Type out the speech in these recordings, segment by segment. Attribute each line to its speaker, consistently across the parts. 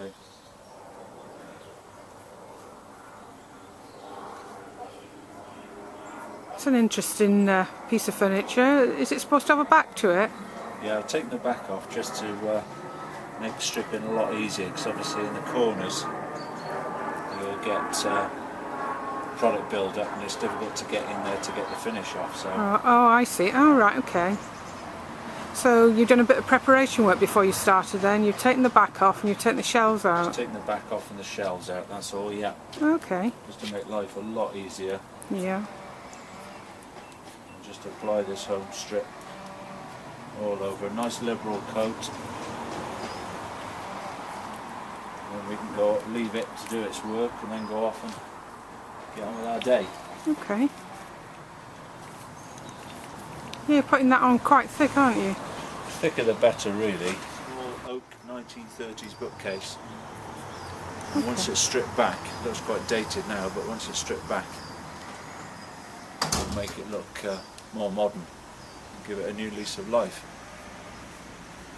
Speaker 1: Okay.
Speaker 2: It's an interesting piece of furniture. Is it supposed to have a back to it?
Speaker 1: Yeah, I've taken the back off just to make stripping a lot easier, because obviously in the corners you'll get product build up and it's difficult to get in there to get the finish off. So.
Speaker 2: Oh, I see. Oh, right, okay. So you've done a bit of preparation work before you started then? You've taken the back off and you've taken the shells out?
Speaker 1: Just taking the back off and the shells out, that's all, yeah.
Speaker 2: Okay.
Speaker 1: Just to make life a lot easier.
Speaker 2: Yeah.
Speaker 1: And just apply this home strip all over, a nice liberal coat. And then we can go leave it to do its work and then go off and get on with our day.
Speaker 2: Okay. You're putting that on quite thick, aren't you?
Speaker 1: Thicker the better, really. Small oak 1930s bookcase. And once it's stripped back, it looks quite dated now, but once it's stripped back, it'll make it look more modern and give it a new lease of life.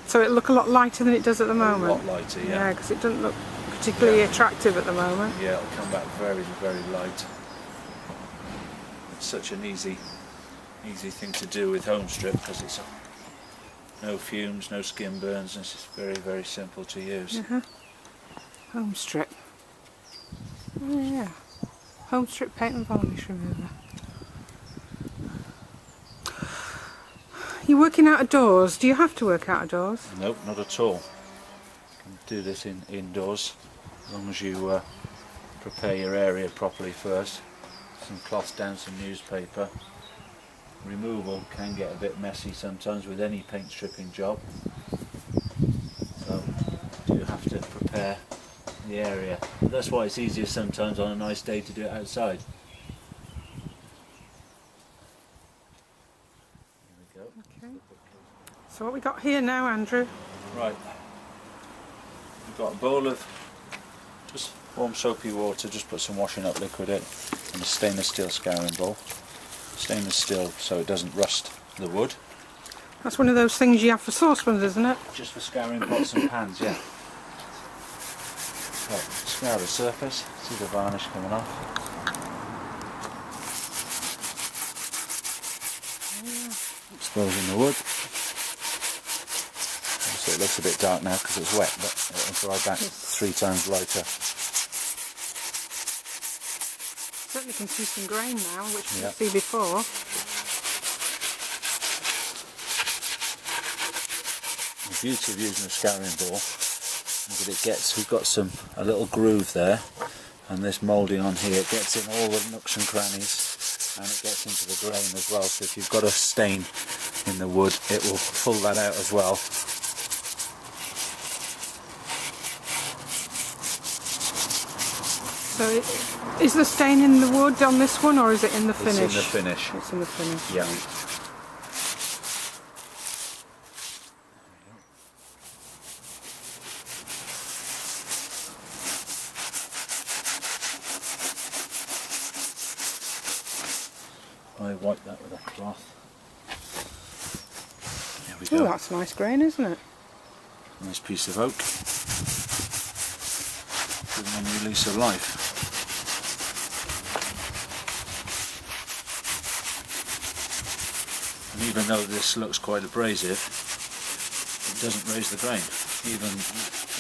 Speaker 2: So it'll look a lot lighter than it does at the moment?
Speaker 1: A lot lighter, yeah.
Speaker 2: Yeah, because it doesn't look particularly attractive at the moment.
Speaker 1: Yeah, it'll come back very, very light. It's such an easy thing to do with home strip, because it's no fumes, no skin burns, and it's just very, very simple to use.
Speaker 2: Home strip. Oh yeah. Home strip paint and varnish remover. You're working out of doors. Do you have to work out of doors?
Speaker 1: Nope, not at all. You can do this indoors, as long as you prepare your area properly first. Some cloth down, some newspaper. Removal can get a bit messy sometimes with any paint stripping job, so you do have to prepare the area. But that's why it's easier sometimes on a nice day to do it outside. There we go.
Speaker 2: Okay. So what we got here now, Andrew?
Speaker 1: Right, we've got a bowl of just warm soapy water, just put some washing up liquid in, and a stainless steel scouring bowl. Stainless steel so it doesn't rust the wood.
Speaker 2: That's one of those things you have for saucepans, isn't it?
Speaker 1: Just for scouring pots and pans, yeah. So, scour the surface, see the varnish coming off. Exposing the wood. So it looks a bit dark now because it's wet, but it'll dry back 3 times lighter.
Speaker 2: Certainly can see some grain now, which you didn't see before.
Speaker 1: The beauty of using a scouring ball is that we've got a little groove there, and this moulding on here, it gets in all the nooks and crannies, and it gets into the grain as well, so if you've got a stain in the wood, it will pull that out as well.
Speaker 2: So is the stain in the wood on this one, or is it in the finish?
Speaker 1: It's in the finish.
Speaker 2: It's in the finish.
Speaker 1: Yeah. I wipe that with a cloth. There we go.
Speaker 2: Oh, that's nice grain, isn't it?
Speaker 1: Nice piece of oak. Giving a new lease of life. And even though this looks quite abrasive, it doesn't raise the grain. Even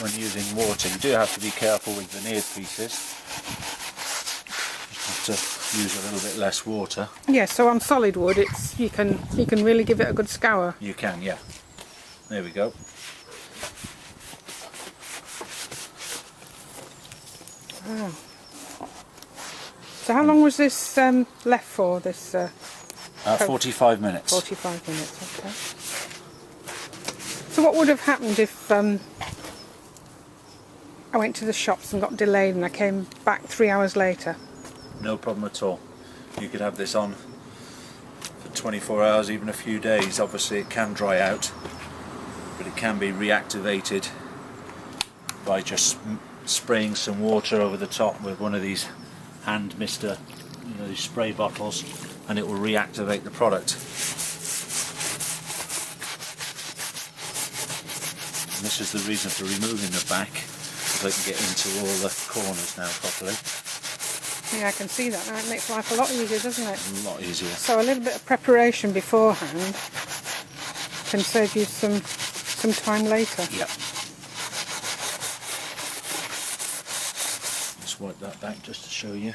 Speaker 1: when using water, you do have to be careful with veneered pieces. Just have to use a little bit less water.
Speaker 2: Yeah, so on solid wood, you can really give it a good scour.
Speaker 1: You can, yeah. There we go.
Speaker 2: Oh. So how long was this left for? This
Speaker 1: 45 minutes.
Speaker 2: 45 minutes, okay. So what would have happened if I went to the shops and got delayed and I came back 3 hours later?
Speaker 1: No problem at all. You could have this on for 24 hours, even a few days. Obviously it can dry out, but it can be reactivated by just spraying some water over the top with one of these hand mister, these spray bottles, and it will reactivate the product. And this is the reason for removing the back, so it can get into all the corners now properly.
Speaker 2: Yeah, I can see that now. It makes life a lot easier, doesn't it?
Speaker 1: A lot easier.
Speaker 2: So a little bit of preparation beforehand can save you some time later.
Speaker 1: Yep. Just wipe that back just to show you.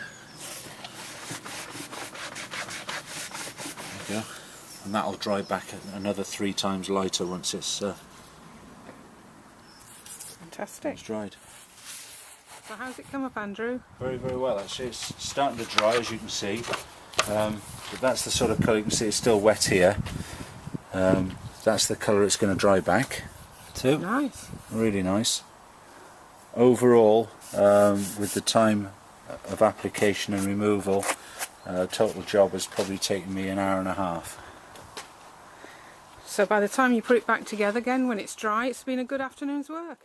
Speaker 1: There you go. And that'll dry back another 3 times lighter once it's
Speaker 2: Fantastic.
Speaker 1: dried.
Speaker 2: So how's it come up, Andrew?
Speaker 1: Very, very well actually. It's starting to dry, as you can see. But that's the sort of colour. You can see it's still wet here. That's the colour it's going to dry back to.
Speaker 2: Nice.
Speaker 1: Really nice. Overall, with the time of application and removal, total job has probably taken me an hour and a half.
Speaker 2: So by the time you put it back together again when it's dry, it's been a good afternoon's work.